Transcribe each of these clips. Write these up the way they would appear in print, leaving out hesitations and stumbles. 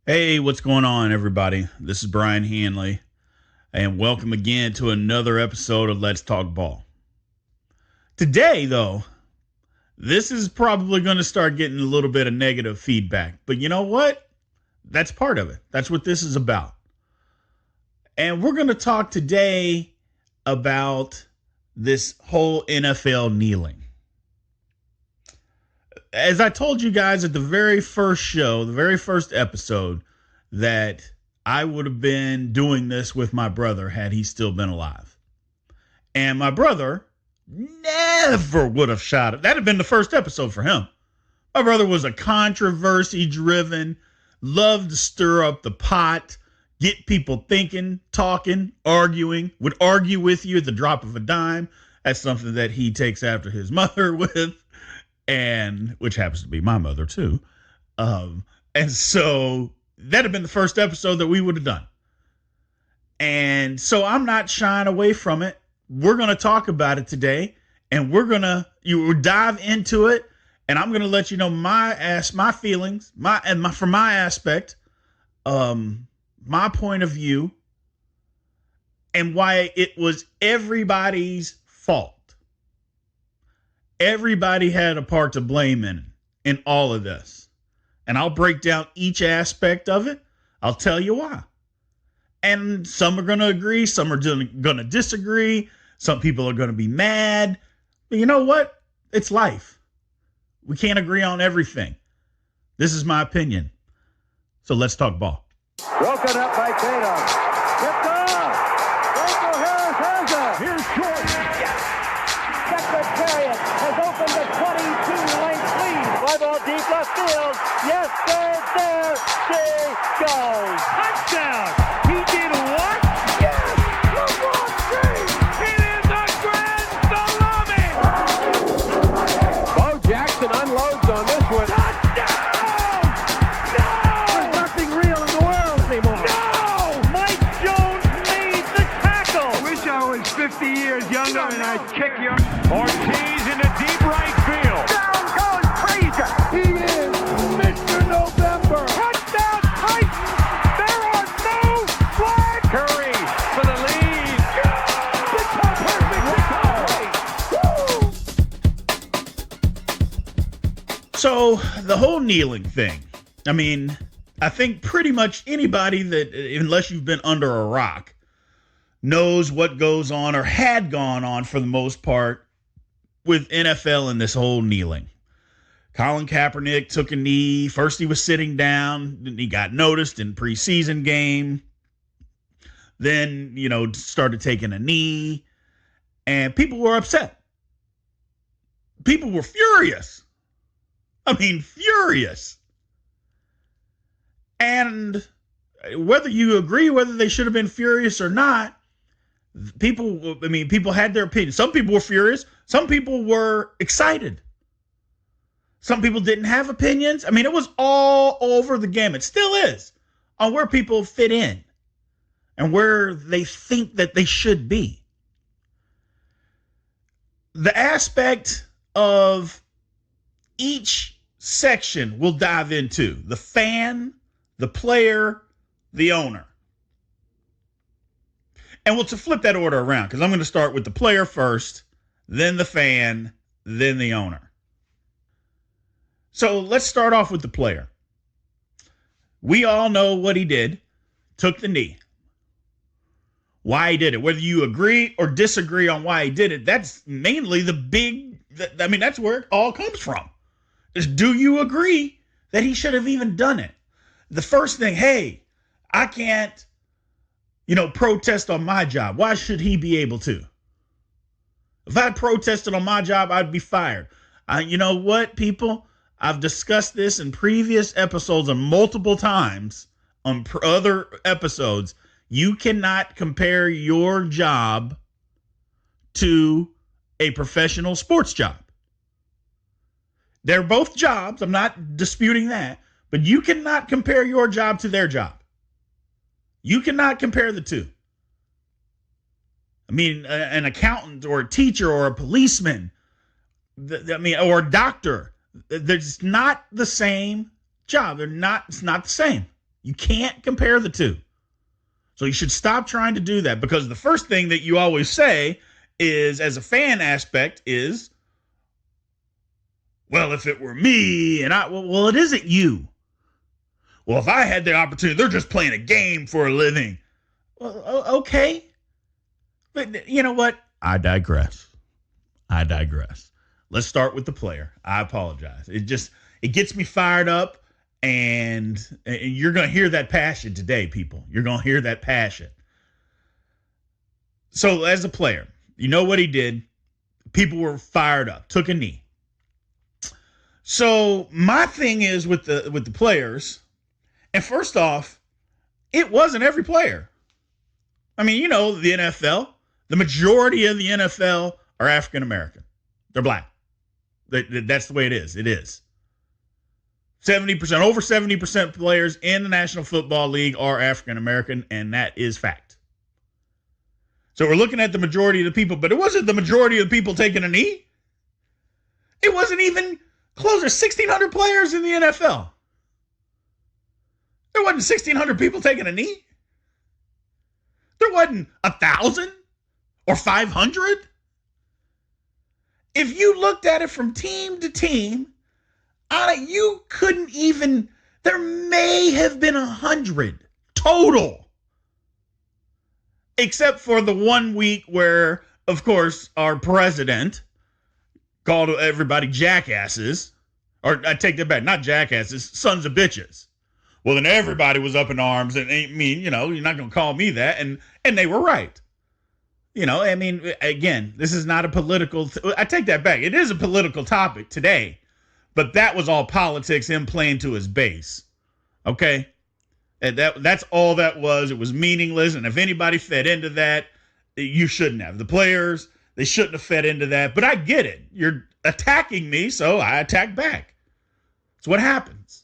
Hey, what's going on, everybody? This is Brian Hanley, and welcome again to another episode of Let's Talk Ball. Today, though, this is probably going to start getting a little bit of negative feedback, but you know what? That's part of it. That's what this is about. And we're going to talk today about this whole NFL kneeling. As I told you guys at the very first show, the very first episode, that I would have been doing this with my brother had he still been alive. And my brother never would have shot it. That'd have been the first episode for him. My brother was a controversy-driven, loved to stir up the pot, get people thinking, talking, arguing, would argue with you at the drop of a dime. That's something that he takes after his mother with. And which happens to be my mother too. And so that'd have been the first episode that we would have done. And so I'm not shying away from it. We're going to talk about it today, and you dive into it, and I'm going to let you know my feelings, from my aspect, my point of view, and why it was everybody's fault. Everybody had a part to blame in all of this. And I'll break down each aspect of it. I'll tell you why. And some are going to agree. Some are going to disagree. Some people are going to be mad. But you know what? It's life. We can't agree on everything. This is my opinion. So let's talk ball. Broken up by Tatum. Tipped off. Rachel Harris has it. Here's George. Secretariat has opened a 22-length lead. Fly ball deep left field. Yes, there she goes. Touchdown. He did what? Yes, LeBron James. It is a grand salami. Bo Jackson unloads on this one. Touchdown! No! There's nothing real in the world anymore. No! Mike Jones made the tackle. Wish I was 50 years younger and I'd kick you. Ortiz into deep right field. Down goes Frazier. He is Mr. November. Touchdown Titans. There are no flags. Curry for the lead. Perfect. So the whole kneeling thing, I think pretty much anybody that, unless you've been under a rock, knows what goes on or had gone on for the most part with NFL and this whole kneeling. Colin Kaepernick took a knee. First he was sitting down. Then he got noticed in preseason game. Then, started taking a knee. And people were upset. People were furious. Furious. And whether you agree whether they should have been furious or not, people had their opinion. Some people were furious. Some people were excited. Some people didn't have opinions. It was all over the game. It still is on where people fit in and where they think that they should be. The aspect of each section we'll dive into: the fan, the player, the owner. And we'll flip that order around, because I'm going to start with the player first, then the fan, then the owner. So let's start off with the player. We all know what he did. Took the knee. Why he did it. Whether you agree or disagree on why he did it, that's mainly that's where it all comes from. Is, do you agree that he should have even done it? The first thing, hey, I can't protest on my job. Why should he be able to? If I protested on my job, I'd be fired. You know what, people? I've discussed this in previous episodes and multiple times on other episodes. You cannot compare your job to a professional sports job. They're both jobs. I'm not disputing that. But you cannot compare your job to their job. You cannot compare the two. An accountant or a teacher or a policeman, or a doctor, there's not the same job. It's not the same. You can't compare the two. So you should stop trying to do that, because the first thing that you always say is, as a fan aspect, is, well, if it were me and well, it isn't you. Well, if I had the opportunity, they're just playing a game for a living. Well, okay. But you know what? I digress. Let's start with the player. I apologize. It gets me fired up, and you're going to hear that passion today, people. You're going to hear that passion. So as a player, you know what he did? People were fired up, took a knee. So my thing is with the players, and first off, it wasn't every player. I mean, you know, the NFL, the majority of the NFL are African American. They're black. That's the way it is. It is. 70%, over 70% players in the National Football League are African American, and that is fact. So we're looking at the majority of the people, but it wasn't the majority of the people taking a knee. It wasn't even close to 1,600 players in the NFL. There wasn't 1,600 people taking a knee. There wasn't 1,000 or 500. If you looked at it from team to team, you couldn't even, there may have been 100 total. Except for the 1 week where, of course, our president called everybody jackasses. Or I take that back, not jackasses, sons of bitches. Well, then everybody was up in arms, and I mean, you know, you're not going to call me that. And they were right. You know, I mean, again, this is not a political, I take that back. It is a political topic today, but that was all politics, him playing to his base. Okay? And that's all that was. It was meaningless. And if anybody fed into that, you shouldn't have. The players, they shouldn't have fed into that. But I get it. You're attacking me, so I attack back. It's what happens.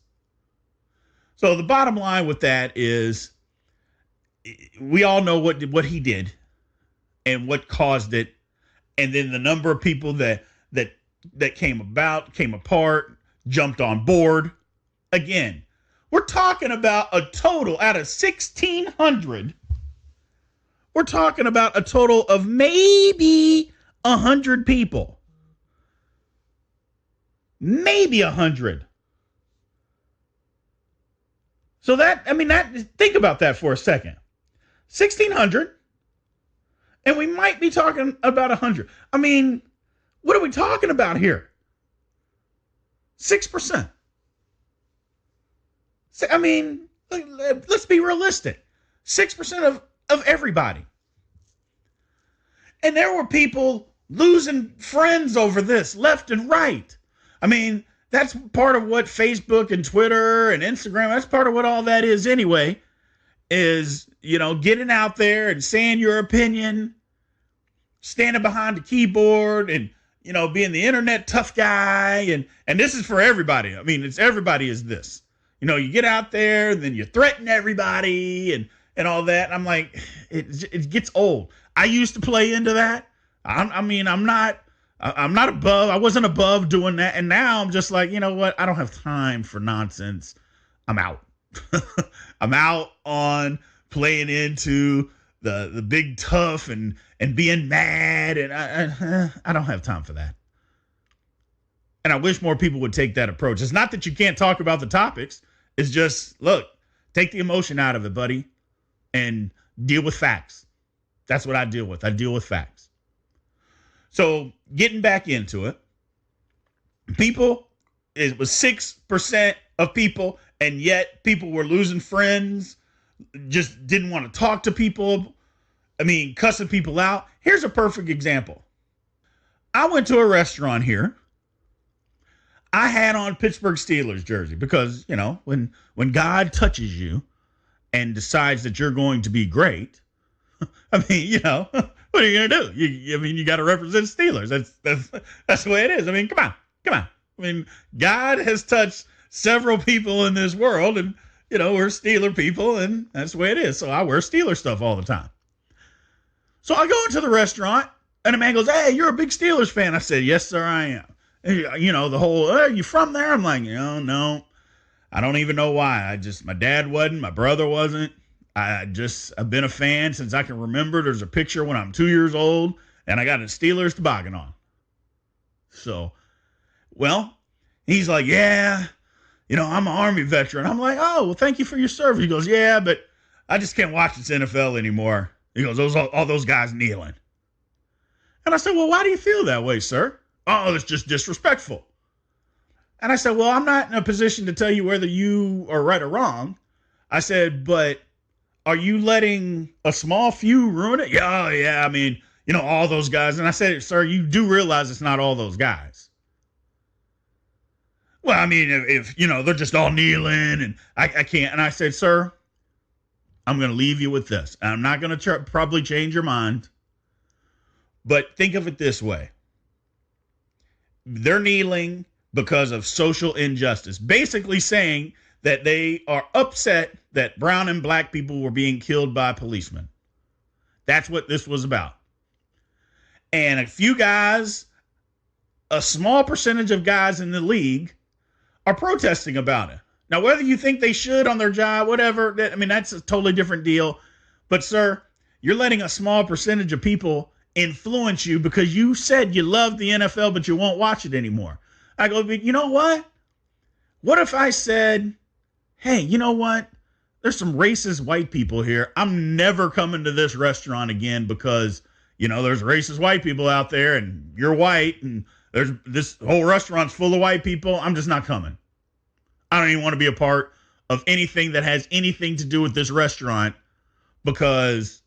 So the bottom line with that is, we all know what he did and what caused it. And then the number of people that came apart, jumped on board. Again, we're talking about a total out of 1,600. We're talking about a total of maybe 100 people. Maybe 100. So think about that for a second. 1,600, and we might be talking about 100. I mean, what are we talking about here? 6%. I mean, let's be realistic. 6% of everybody. And there were people losing friends over this left and right. I mean, that's part of what Facebook and Twitter and Instagram, that's part of what all that is anyway, is, you know, getting out there and saying your opinion, standing behind the keyboard and, you know, being the internet tough guy. And this is for everybody. I mean, everybody is this. You know, you get out there and then you threaten everybody and all that. I'm like, it gets old. I used to play into that. I'm not above. I wasn't above doing that. And now I'm just like, you know what? I don't have time for nonsense. I'm out. I'm out on playing into the big tough and being mad. And I don't have time for that. And I wish more people would take that approach. It's not that you can't talk about the topics. It's just, look, take the emotion out of it, buddy, and deal with facts. That's what I deal with. I deal with facts. So getting back into it, it was 6% of people, and yet people were losing friends, just didn't want to talk to people. I mean, cussing people out. Here's a perfect example. I went to a restaurant here. I had on Pittsburgh Steelers jersey because, you know, when God touches you and decides that you're going to be great, I mean, you know, what are you going to do? You got to represent Steelers. That's the way it is. I mean, come on. I mean, God has touched several people in this world, and, you know, we're Steeler people, and that's the way it is. So I wear Steeler stuff all the time. So I go into the restaurant, and the man goes, "Hey, you're a big Steelers fan." I said, "Yes, sir, I am." You know, the whole, "Are you from there?" I'm like, "No. I don't even know why. My dad wasn't, my brother wasn't. I've been a fan since I can remember. There's a picture when I'm 2 years old and I got a Steelers toboggan on. So, well, he's like, yeah, I'm an Army veteran. I'm like, oh, well, thank you for your service. He goes, yeah, but I just can't watch this NFL anymore. He goes, all those guys kneeling. And I said, well, why do you feel that way, sir? Oh, it's just disrespectful. And I said, well, I'm not in a position to tell you whether you are right or wrong. I said, but are you letting a small few ruin it? Yeah, yeah. I mean, all those guys. And I said, sir, you do realize it's not all those guys. Well, I mean, if they're just all kneeling and I can't. And I said, sir, I'm going to leave you with this. And I'm not going to probably change your mind. But think of it this way. They're kneeling because of social injustice, basically saying that they are upset that brown and black people were being killed by policemen. That's what this was about. And a few guys, a small percentage of guys in the league are protesting about it. Now, whether you think they should on their job, whatever, that's a totally different deal. But, sir, you're letting a small percentage of people influence you because you said you love the NFL, but you won't watch it anymore. I go, but you know what? What if I said, hey, you know what? There's some racist white people here. I'm never coming to this restaurant again because, there's racist white people out there and you're white and there's this whole restaurant's full of white people. I'm just not coming. I don't even want to be a part of anything that has anything to do with this restaurant because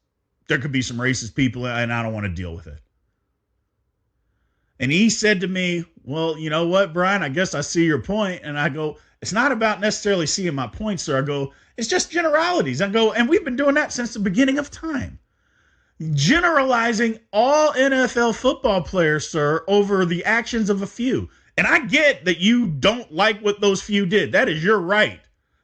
there could be some racist people and I don't want to deal with it. And he said to me, well, you know what, Brian, I guess I see your point. And I go, it's not about necessarily seeing my point, sir. I go, it's just generalities. I go, and we've been doing that since the beginning of time. Generalizing all NFL football players, sir, over the actions of a few. And I get that you don't like what those few did. That is your right.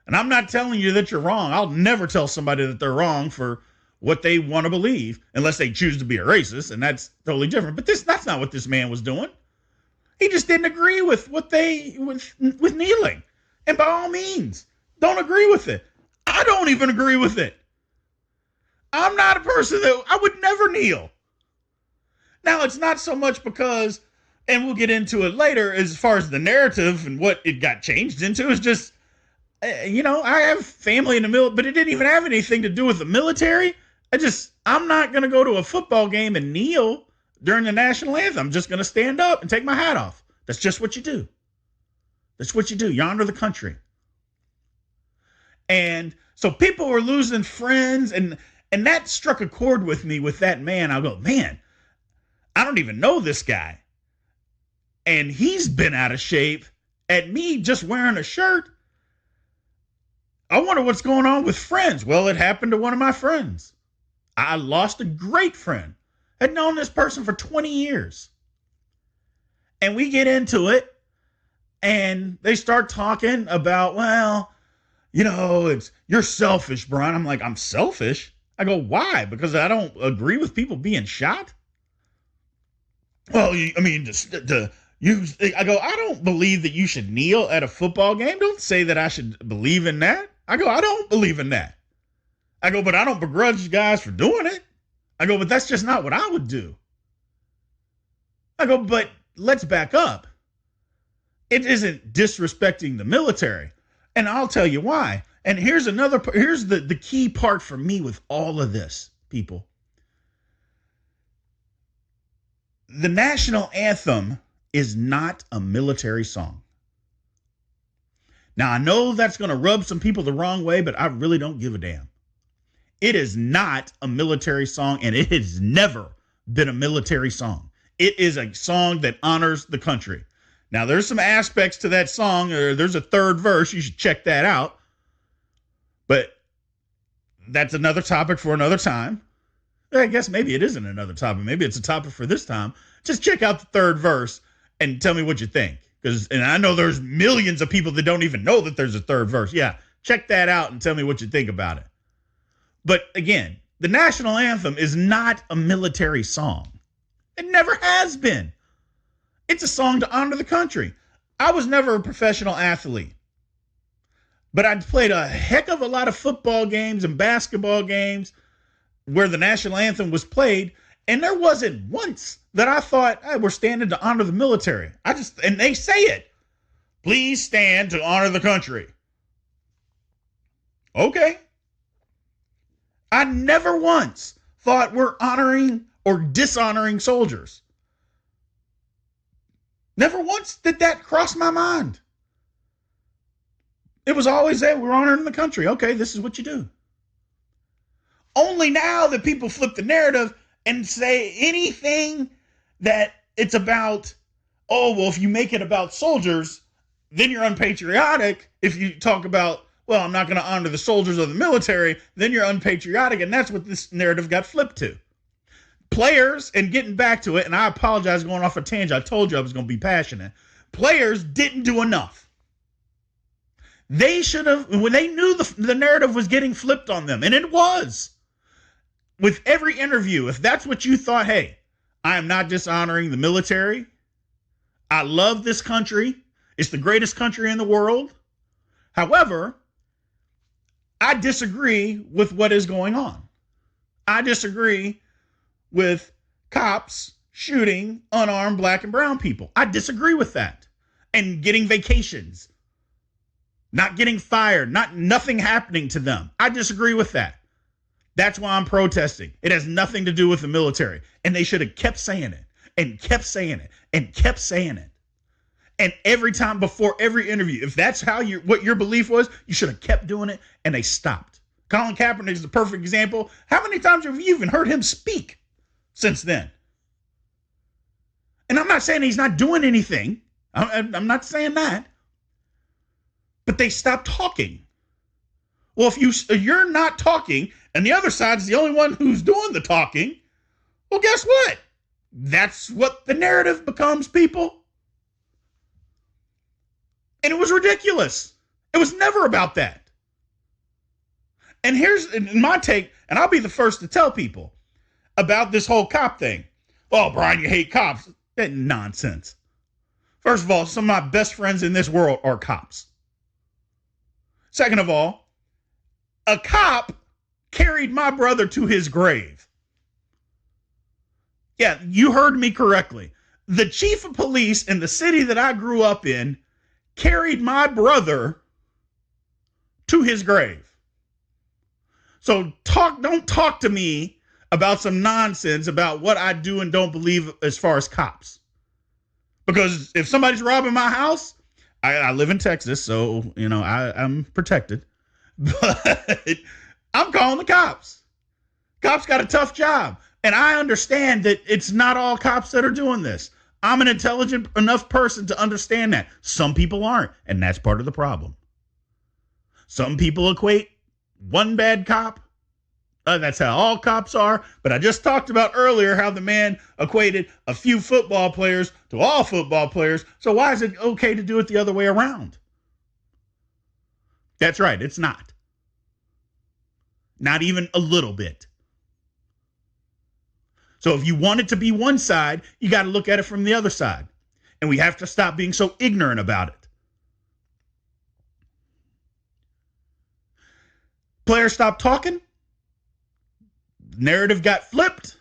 And I'm not telling you that you're wrong. I'll never tell somebody that they're wrong for what they want to believe, unless they choose to be a racist, and that's totally different. But that's not what this man was doing. He just didn't agree with what with kneeling. And by all means, don't agree with it. I don't even agree with it. I'm not a person that I would never kneel. Now, it's not so much because, and we'll get into it later, as far as the narrative and what it got changed into, is just, I have family in the military, but it didn't even have anything to do with the military. I'm not going to go to a football game and kneel during the national anthem. I'm just going to stand up and take my hat off. That's just what you do. That's what you do. You honor the country. And so people were losing friends, and that struck a chord with me with that man. I'll go, man, I don't even know this guy. And he's been out of shape at me just wearing a shirt. I wonder what's going on with friends. Well, it happened to one of my friends. I lost a great friend. I'd known this person for 20 years. And we get into it, and they start talking about, well, you're selfish, Brian. I'm like, I'm selfish? I go, why? Because I don't agree with people being shot? Well, I go, I don't believe that you should kneel at a football game. Don't say that I should believe in that. I go, I don't believe in that. I go, but I don't begrudge you guys for doing it. I go, but that's just not what I would do. I go, but let's back up. It isn't disrespecting the military. And I'll tell you why. And here's the key part for me with all of this, people. The national anthem is not a military song. Now, I know that's going to rub some people the wrong way, but I really don't give a damn. It is not a military song, and it has never been a military song. It is a song that honors the country. Now, there's some aspects to that song. There's a third verse. You should check that out. But that's another topic for another time. I guess maybe it isn't another topic. Maybe it's a topic for this time. Just check out the third verse and tell me what you think. And I know there's millions of people that don't even know that there's a third verse. Yeah, check that out and tell me what you think about it. But again, the national anthem is not a military song. It never has been. It's a song to honor the country. I was never a professional athlete. But I played a heck of a lot of football games and basketball games where the national anthem was played, and there wasn't once that I thought, hey, we're standing to honor the military. And they say it. Please stand to honor the country. Okay. I never once thought we're honoring or dishonoring soldiers. Never once did that cross my mind. It was always that we're honoring the country. Okay, this is what you do. Only now that people flip the narrative and say anything that it's about, oh, well, if you make it about soldiers, then you're unpatriotic. If you talk about, well, I'm not going to honor the soldiers of the military, then you're unpatriotic. And that's what this narrative got flipped to. Players, and getting back to it, and I apologize going off a tangent. I told you I was going to be passionate. Players didn't do enough. They should have, when they knew the narrative was getting flipped on them, and it was. With every interview, if that's what you thought, hey, I am not dishonoring the military. I love this country. It's the greatest country in the world. However, I disagree with what is going on. I disagree with cops shooting unarmed black and brown people. I disagree with that. And getting vacations, not getting fired, nothing happening to them. I disagree with that. That's why I'm protesting. It has nothing to do with the military. And they should have kept saying it and kept saying it and kept saying it. And every time before every interview, if that's what your belief was, you should have kept doing it, and they stopped. Colin Kaepernick is the perfect example. How many times have you even heard him speak since then? And I'm not saying he's not doing anything. I'm not saying that. But they stopped talking. Well, if you're not talking and the other side is the only one who's doing the talking, well, guess what? That's what the narrative becomes, people. And it was ridiculous. It was never about that. And here's my take, and I'll be the first to tell people about this whole cop thing. Oh, Brian, you hate cops. That nonsense. First of all, some of my best friends in this world are cops. Second of all, a cop carried my brother to his grave. Yeah, you heard me correctly. The chief of police in the city that I grew up in carried my brother to his grave. So don't talk to me about some nonsense about what I do and don't believe as far as cops. Because if somebody's robbing my house, I live in Texas, so, I'm protected. But I'm calling the cops. Cops got a tough job. And I understand that it's not all cops that are doing this. I'm an intelligent enough person to understand that. Some people aren't, and that's part of the problem. Some people equate one bad cop. That's how all cops are. But I just talked about earlier how the man equated a few football players to all football players. So why is it okay to do it the other way around? That's right. It's not. Not even a little bit. So if you want it to be one side, you got to look at it from the other side. And we have to stop being so ignorant about it. Players stopped talking. Narrative got flipped.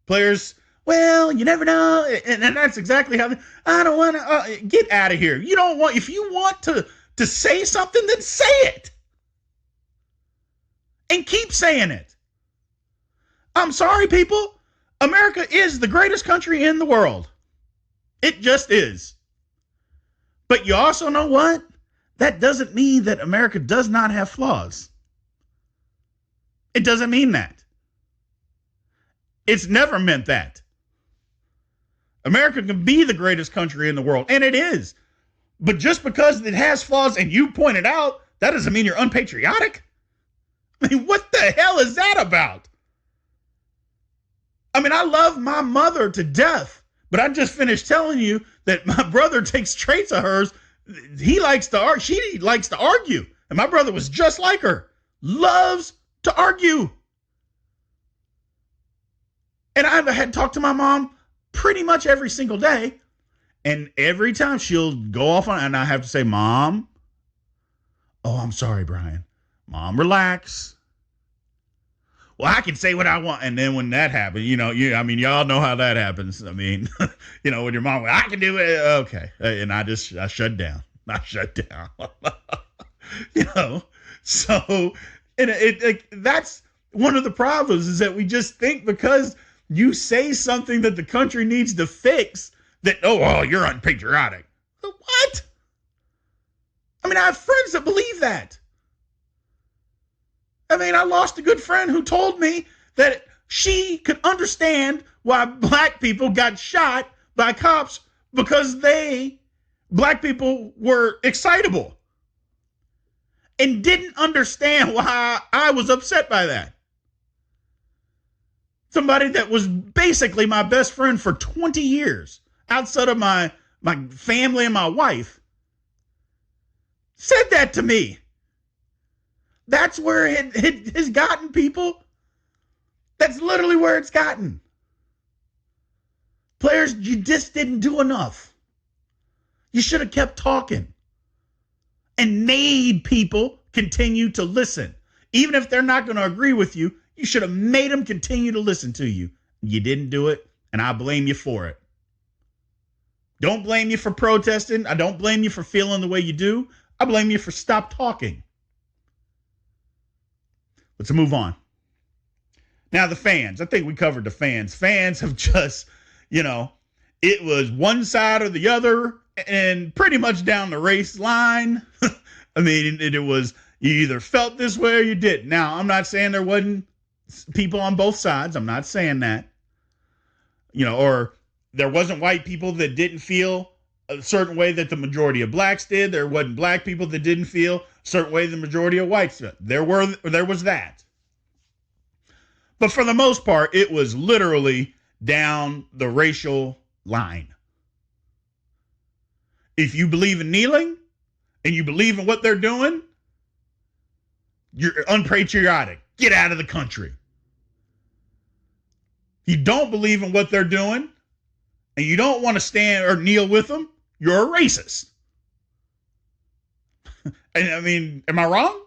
Players, well, you never know. And that's exactly how I don't want to get out of here. If you want to say something, then say it. And keep saying it. I'm sorry, people. America is the greatest country in the world. It just is. But you also know what? That doesn't mean that America does not have flaws. It doesn't mean that. It's never meant that. America can be the greatest country in the world, and it is. But just because it has flaws and you point it out, that doesn't mean you're unpatriotic. I mean, what the hell is that about? I mean, I love my mother to death, but I just finished telling you that my brother takes traits of hers. She likes to argue. And my brother was just like her. Loves to argue. And I've had talked to my mom pretty much every single day. And every time she'll go off on, and I have to say, Mom, Oh, I'm sorry, Brian. Mom, relax. Well, I can say what I want. And then when that happened, y'all know how that happens. I mean, when your mom, I can do it. Okay. And I shut down. I shut down. So, and that's one of the problems is that we just think because you say something that the country needs to fix that, you're unpatriotic. What? I mean, I have friends that believe that. I mean, I lost a good friend who told me that she could understand why black people got shot by cops because black people were excitable and didn't understand why I was upset by that. Somebody that was basically my best friend for 20 years outside of my family and my wife said that to me. That's where it has gotten, people. That's literally where it's gotten. Players, you just didn't do enough. You should have kept talking and made people continue to listen. Even if they're not going to agree with you, you should have made them continue to listen to you. You didn't do it, and I blame you for it. Don't blame you for protesting. I don't blame you for feeling the way you do. I blame you for stop talking. Let's move on. Now, the fans. I think we covered the fans. Fans have just, it was one side or the other and pretty much down the race line. I mean, it was you either felt this way or you didn't. Now, I'm not saying there wasn't people on both sides. I'm not saying that. Or there wasn't white people that didn't feel a certain way that the majority of blacks did. There wasn't black people that didn't feel a certain way the majority of whites did. There was that. But for the most part, it was literally down the racial line. If you believe in kneeling and you believe in what they're doing, you're unpatriotic. Get out of the country. You don't believe in what they're doing and you don't want to stand or kneel with them, you're a racist. And I mean, am I wrong?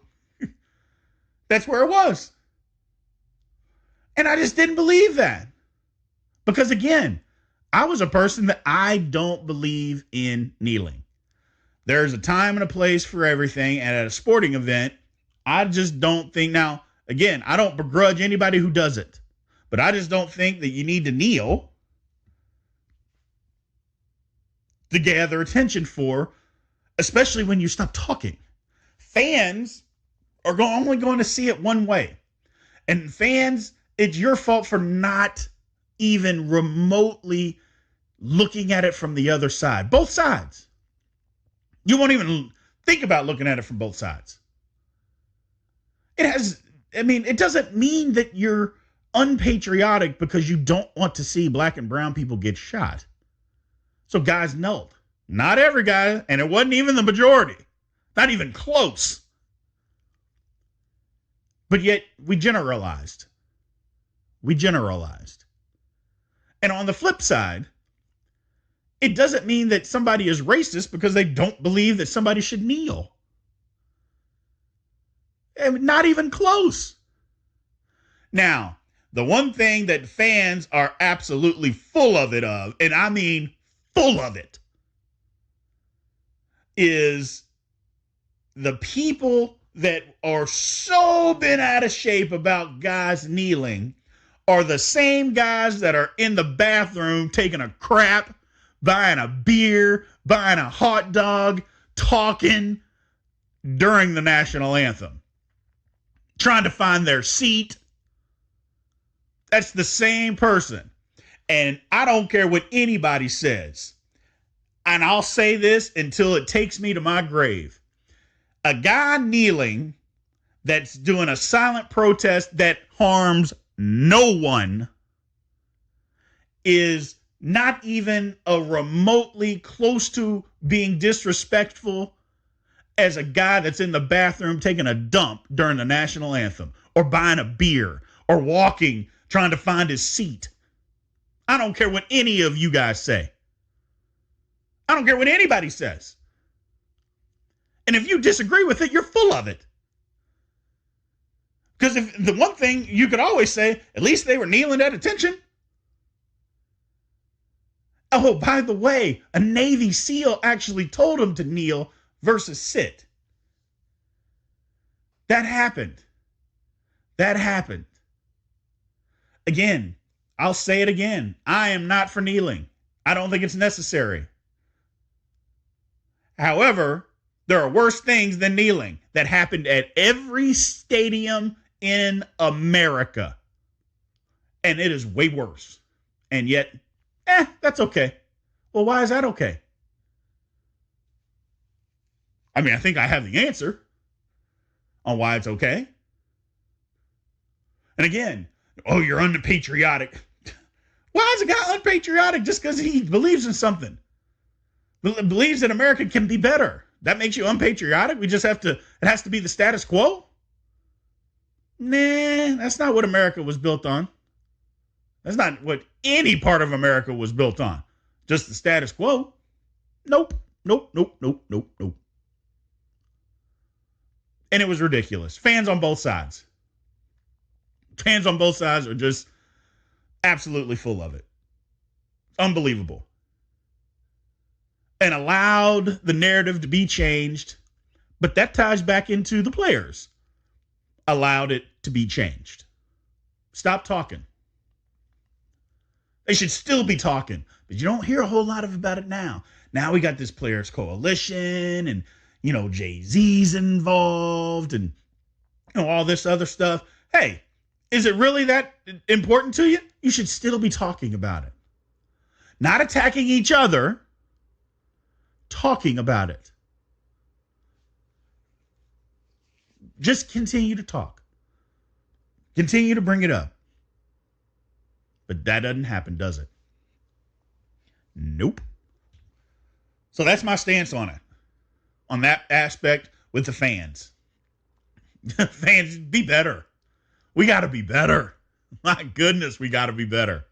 That's where it was. And I just didn't believe that. Because again, I was a person that I don't believe in kneeling. There's a time and a place for everything. And at a sporting event, I just don't think, now, again, I don't begrudge anybody who does it. But I just don't think that you need to kneel to gather attention for, especially when you stop talking. Fans are only going to see it one way. And fans, it's your fault for not even remotely looking at it from the other side. Both sides. You won't even think about looking at it from both sides. It doesn't mean that you're unpatriotic because you don't want to see black and brown people get shot. So guys, no, not every guy, and it wasn't even the majority, not even close. But yet we generalized. And on the flip side, it doesn't mean that somebody is racist because they don't believe that somebody should kneel. Not even close. Now, the one thing that fans are absolutely full of, and I mean full of it, is the people that are so bent out of shape about guys kneeling are the same guys that are in the bathroom taking a crap, buying a beer, buying a hot dog, talking during the national anthem, trying to find their seat. That's the same person. And I don't care what anybody says. And I'll say this until it takes me to my grave. A guy kneeling that's doing a silent protest that harms no one is not even a remotely close to being disrespectful as a guy that's in the bathroom taking a dump during the national anthem or buying a beer or walking, trying to find his seat. I don't care what any of you guys say. I don't care what anybody says. And if you disagree with it, you're full of it. Because if the one thing you could always say, at least they were kneeling at attention. Oh, by the way, a Navy SEAL actually told him to kneel versus sit. That happened. That happened. Again, I'll say it again. I am not for kneeling. I don't think it's necessary. However, there are worse things than kneeling that happened at every stadium in America. And it is way worse. And yet, that's okay. Well, why is that okay? I mean, I think I have the answer on why it's okay. And again, oh, you're unpatriotic. Why is a guy unpatriotic just because he believes in something? Believes that America can be better. That makes you unpatriotic? It has to be the status quo? Nah, that's not what America was built on. That's not what any part of America was built on. Just the status quo. Nope. And it was ridiculous. Fans on both sides. Fans on both sides are just absolutely full of it. Unbelievable. And allowed the narrative to be changed. But that ties back into the players. Allowed it to be changed. Stop talking. They should still be talking. But you don't hear a whole lot about it now. Now we got this players coalition and, Jay-Z's involved and, all this other stuff. Hey, is it really that important to you? You should still be talking about it. Not attacking each other. Talking about it. Just continue to talk. Continue to bring it up. But that doesn't happen, does it? Nope. So that's my stance on it. On that aspect with the fans. Fans, be better. We got to be better. My goodness, we got to be better.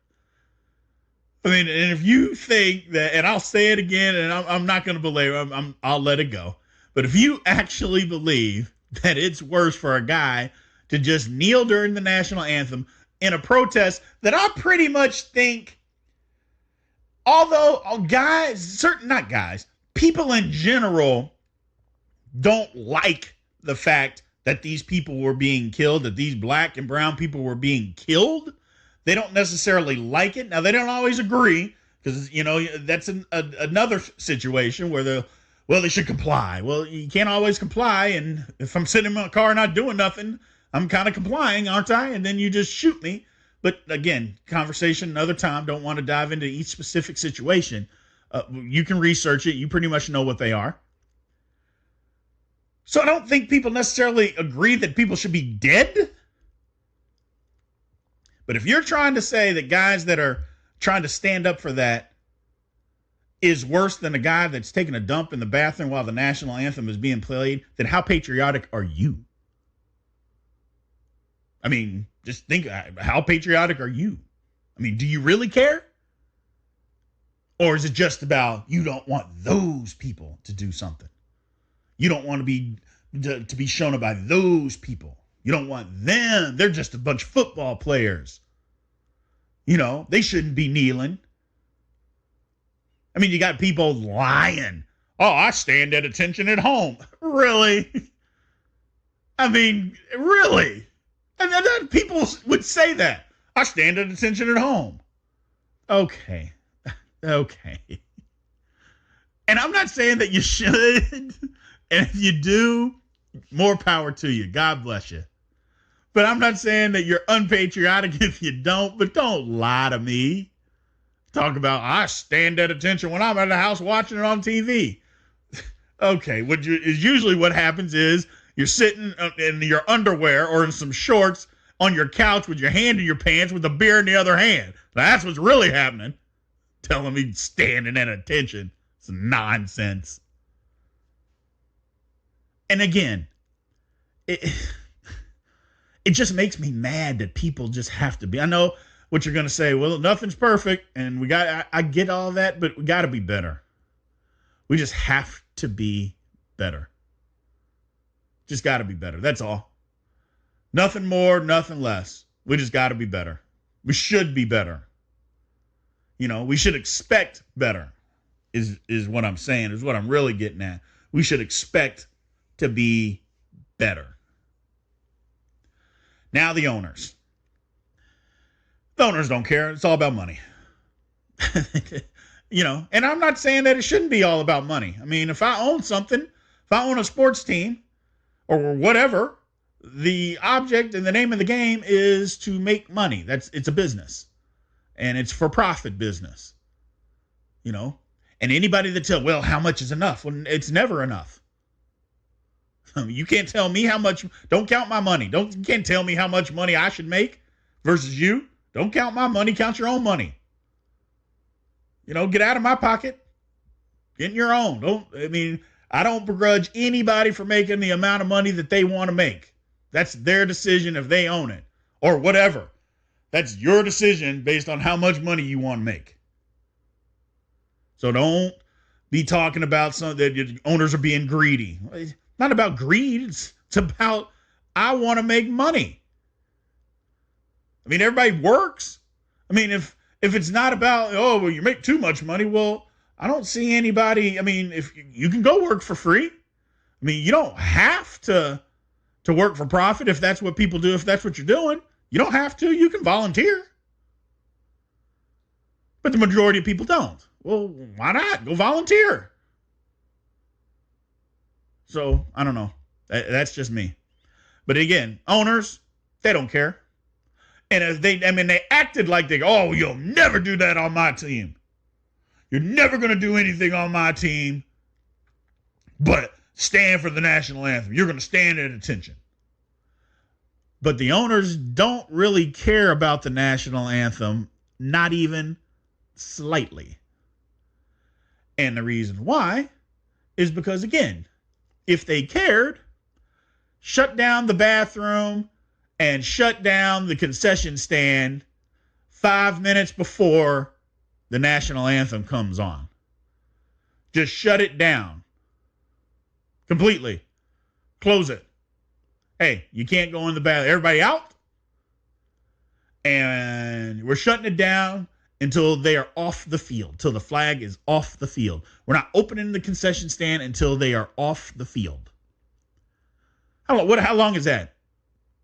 I mean, and if you think that, and I'll say it again, and I'm not going to belabor, I'll let it go. But if you actually believe that it's worse for a guy to just kneel during the national anthem in a protest that I pretty much think, although people in general don't like the fact that these people were being killed, that these black and brown people were being killed. They don't necessarily like it. Now, they don't always agree because, that's another situation where they should comply. Well, you can't always comply. And if I'm sitting in my car not doing nothing, I'm kind of complying, aren't I? And then you just shoot me. But again, conversation another time. Don't want to dive into each specific situation. You can research it. You pretty much know what they are. So I don't think people necessarily agree that people should be dead. But if you're trying to say that guys that are trying to stand up for that is worse than a guy that's taking a dump in the bathroom while the national anthem is being played, then how patriotic are you? I mean, just think, how patriotic are you? I mean, do you really care? Or is it just about you don't want those people to do something? You don't want to be shown up by those people. You don't want them. They're just a bunch of football players. They shouldn't be kneeling. I mean, you got people lying. Oh, I stand at attention at home. Really? I mean, really? And then people would say that. I stand at attention at home. Okay. And I'm not saying that you should. And if you do, more power to you. God bless you. But I'm not saying that you're unpatriotic if you don't, but don't lie to me. Talk about, I stand at attention when I'm at the house watching it on TV. Okay, usually what happens is you're sitting in your underwear or in some shorts on your couch with your hand in your pants with a beer in the other hand. Now, that's what's really happening. Telling me standing at attention. It's nonsense. And again, it just makes me mad that people just have to be. I know what you're going to say. Well, nothing's perfect, and I get all that, but we got to be better. We just have to be better. Just got to be better. That's all. Nothing more, nothing less. We just got to be better. We should be better. We should expect better is what I'm saying, is what I'm really getting at. We should expect to be better. Now the owners. The owners don't care. It's all about money. And I'm not saying that it shouldn't be all about money. I mean, if I own something, if I own a sports team or whatever, the object and the name of the game is to make money. It's a business, and it's for profit business, and anybody that tells, well, how much is enough? Well, it's never enough. You can't tell me how much. Don't count my money. You can't tell me how much money I should make versus you. Don't count my money. Count your own money. Get out of my pocket. Get in your own. I don't begrudge anybody for making the amount of money that they want to make. That's their decision if they own it or whatever. That's your decision based on how much money you want to make. So don't be talking about something that your owners are being greedy. It's not about greed. It's about, I want to make money. Everybody works. If it's not about, oh, well, you make too much money, well, I don't see anybody. If you can go work for free. You don't have to work for profit if that's what people do, if that's what you're doing. You don't have to. You can volunteer. But the majority of people don't. Well, why not? Go volunteer. So, I don't know. That's just me. But again, owners, they don't care. And as they acted like you'll never do that on my team. You're never going to do anything on my team but stand for the national anthem. You're going to stand at attention. But the owners don't really care about the national anthem, not even slightly. And the reason why is because, again, if they cared, shut down the bathroom and shut down the concession stand 5 minutes before the national anthem comes on. Just shut it down completely. Close it. Hey, you can't go in the bathroom. Everybody out. And we're shutting it down until they are off the field, till the flag is off the field. We're not opening the concession stand until they are off the field. How long is that?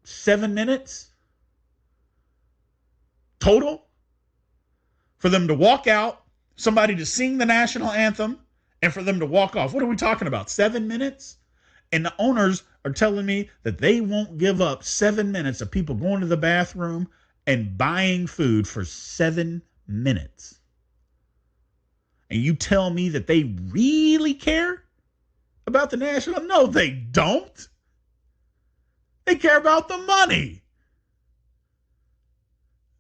7 minutes total for them to walk out, somebody to sing the national anthem, and for them to walk off. What are we talking about? 7 minutes? And the owners are telling me that they won't give up 7 minutes of people going to the bathroom and buying food for 7 minutes. And you tell me that they really care about the national? No, they don't. They care about the money.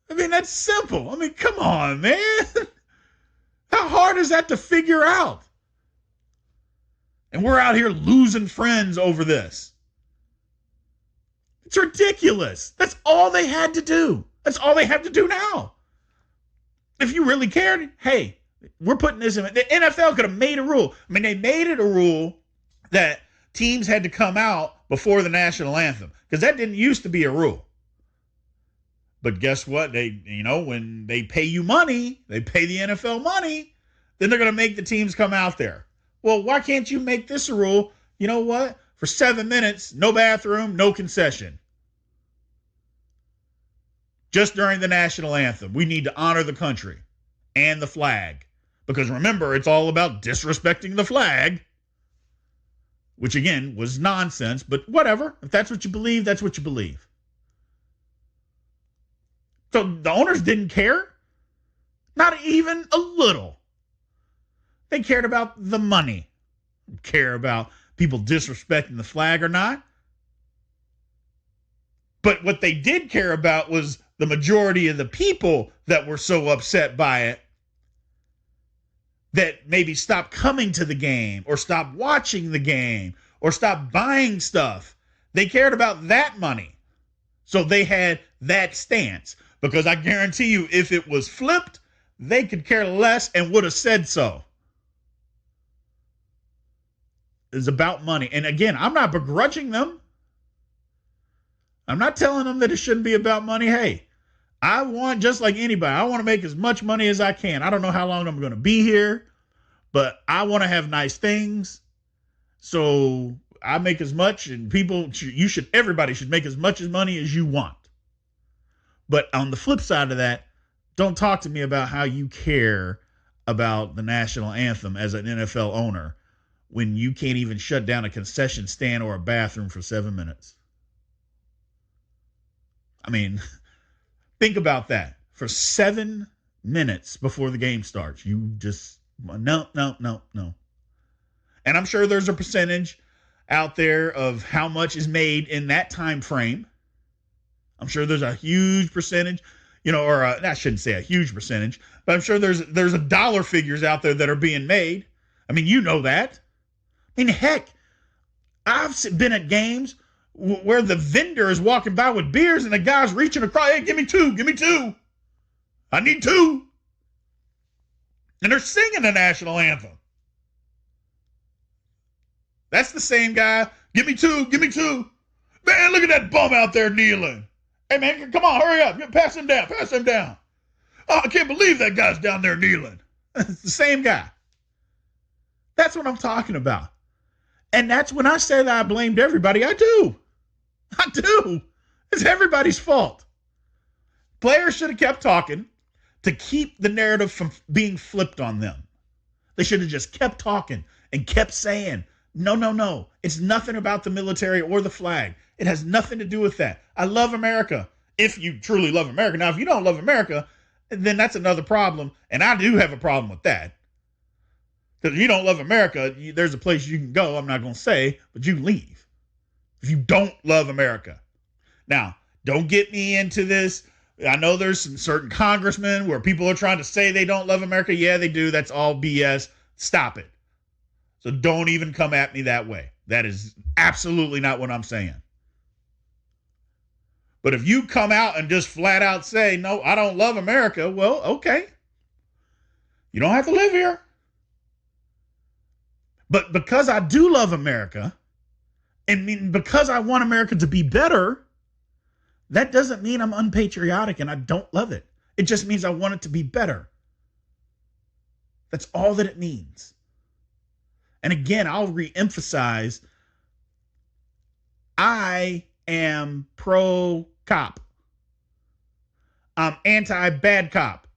That's simple. Come on, man. How hard is that to figure out? And we're out here losing friends over this. It's ridiculous. That's all they had to do. That's all they have to do now. If you really cared, hey, we're putting this in. The NFL could have made a rule. They made it a rule that teams had to come out before the national anthem, because that didn't used to be a rule. But guess what? When they pay you money, they pay the NFL money, then they're going to make the teams come out there. Well, why can't you make this a rule? You know what? For 7 minutes, no bathroom, no concession. Just during the national anthem, we need to honor the country and the flag. Because remember, it's all about disrespecting the flag, which again was nonsense, but whatever. If that's what you believe, that's what you believe. So the owners didn't care. Not even a little. They cared about the money. They didn't care about people disrespecting the flag or not. But what they did care about was the majority of the people that were so upset by it that maybe stopped coming to the game or stopped watching the game or stopped buying stuff. They cared about that money. So they had that stance. Because I guarantee you, if it was flipped, they could care less and would have said so. It's about money. And again, I'm not begrudging them. I'm not telling them that it shouldn't be about money. Hey, I want, just like anybody, I want to make as much money as I can. I don't know how long I'm going to be here, but I want to have nice things. So I make as much, and everybody should make as much money as you want. But on the flip side of that, don't talk to me about how you care about the national anthem as an NFL owner when you can't even shut down a concession stand or a bathroom for 7 minutes. I mean, think about that. For 7 minutes before the game starts, you just, no. And I'm sure there's a percentage out there of how much is made in that time frame. I'm sure there's a huge percentage, I shouldn't say a huge percentage, but I'm sure there's a dollar figures out there that are being made. I mean, you know that. I mean, heck, I've been at games where the vendor is walking by with beers and the guy's reaching across, hey, give me two. I need two. And they're singing the national anthem. That's the same guy. Give me two. Man, look at that bum out there kneeling. Hey, man, come on, hurry up. Pass him down. Oh, I can't believe that guy's down there kneeling. It's the same guy. That's what I'm talking about. And that's when I say that I blamed everybody. I do. It's everybody's fault. Players should have kept talking to keep the narrative from being flipped on them. They should have just kept talking and kept saying, no. It's nothing about the military or the flag. It has nothing to do with that. I love America. If you truly love America. Now, if you don't love America, then that's another problem. And I do have a problem with that. Because if you don't love America, there's a place you can go. I'm not going to say, but you can leave. If you don't love America. Now, don't get me into this. I know there's some certain congressmen where people are trying to say they don't love America. Yeah, they do. That's all BS. Stop it. So don't even come at me that way. That is absolutely not what I'm saying. But if you come out and just flat out say, no, I don't love America, well, okay. You don't have to live here. But because I do love America, and because I want America to be better, that doesn't mean I'm unpatriotic and I don't love it. It just means I want it to be better. That's all that it means. And again, I'll reemphasize, I am pro-cop. I'm anti-bad cop.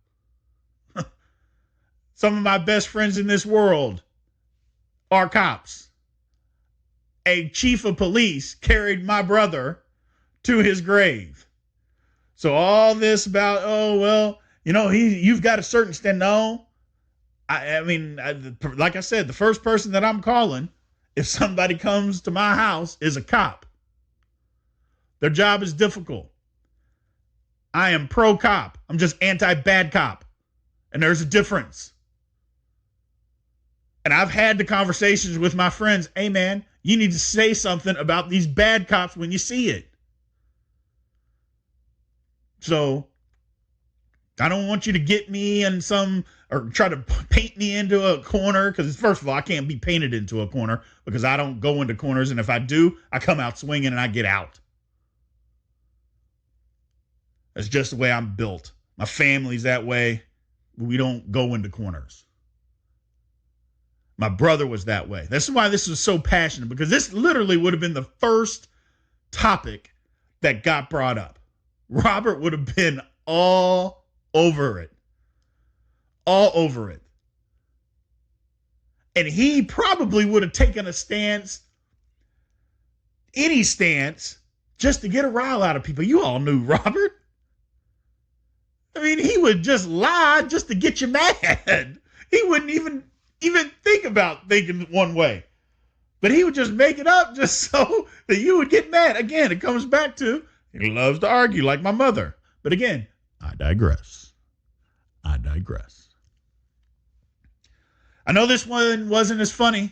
Some of my best friends in this world are cops. A chief of police carried my brother to his grave. So all this about, you've got a certain stand. No, like I said, the first person that I'm calling, if somebody comes to my house, is a cop. Their job is difficult. I am pro-cop. I'm just anti-bad cop. And there's a difference. And I've had the conversations with my friends. Hey, man, you need to say something about these bad cops when you see it. So I don't want you to get me in or try to paint me into a corner. Because first of all, I can't be painted into a corner because I don't go into corners. And if I do, I come out swinging and I get out. That's just the way I'm built. My family's that way. We don't go into corners. My brother was that way. That's why this was so passionate, because this literally would have been the first topic that got brought up. Robert would have been all over it. All over it. And he probably would have taken a stance, any stance, just to get a rile out of people. You all knew Robert. I mean, he would just lie just to get you mad. He wouldn't even think about thinking one way. But he would just make it up just so that you would get mad. Again, it comes back to he loves to argue like my mother. But again, I digress. I know this one wasn't as funny,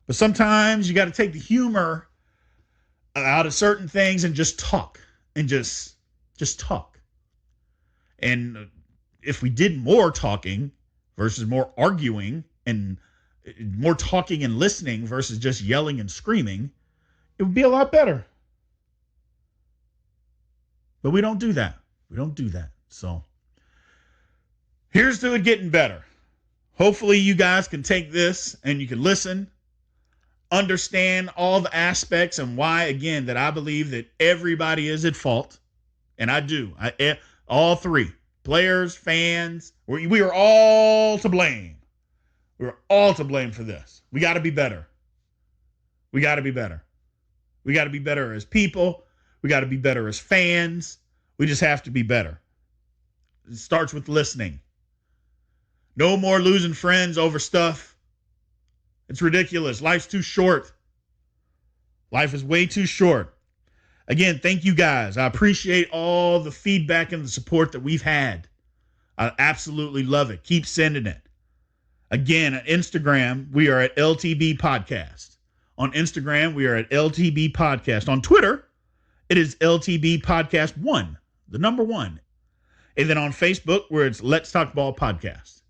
but sometimes you got to take the humor out of certain things and just talk and just talk. And if we did more talking versus more arguing, and more talking and listening versus just yelling and screaming, it would be a lot better. But we don't do that. We don't do that. So here's to it getting better. Hopefully you guys can take this and you can listen, understand all the aspects and why, again, that I believe that everybody is at fault. And I do. All three, players, fans, we are all to blame. We're all to blame for this. We got to be better. We got to be better. We got to be better as people. We got to be better as fans. We just have to be better. It starts with listening. No more losing friends over stuff. It's ridiculous. Life's too short. Life is way too short. Again, thank you guys. I appreciate all the feedback and the support that we've had. I absolutely love it. Keep sending it. Again, on Instagram, we are at LTB Podcast. On Instagram, we are at LTB Podcast. On Twitter, it is LTB Podcast 1, the number 1. And then on Facebook, where it's Let's Talk Ball Podcast.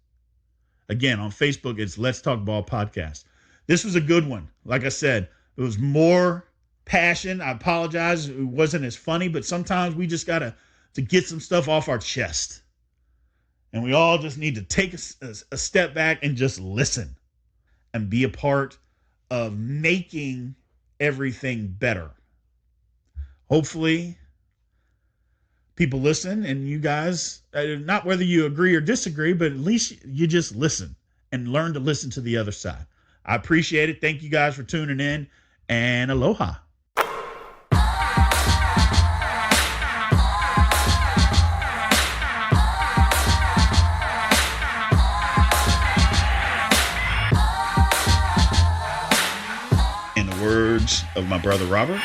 Again, on Facebook, it's Let's Talk Ball Podcast. This was a good one. Like I said, it was more passion. I apologize. It wasn't as funny, but sometimes we just got to get some stuff off our chest. And we all just need to take a step back and just listen and be a part of making everything better. Hopefully, people listen and you guys, not whether you agree or disagree, but at least you just listen and learn to listen to the other side. I appreciate it. Thank you guys for tuning in, and aloha. In the words of my brother Robert,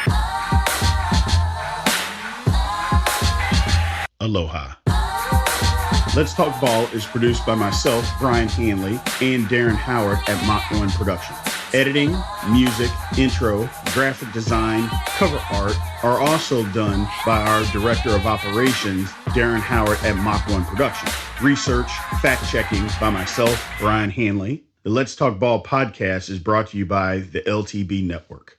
aloha. Let's Talk Ball is produced by myself, Brian Hanley, and Darren Howard at Mach 1 Productions. Editing, music, intro, graphic design, cover art are also done by our Director of Operations, Darren Howard at Mach 1 Productions. Research, fact-checking by myself, Brian Hanley. The Let's Talk Ball podcast is brought to you by the LTB Network.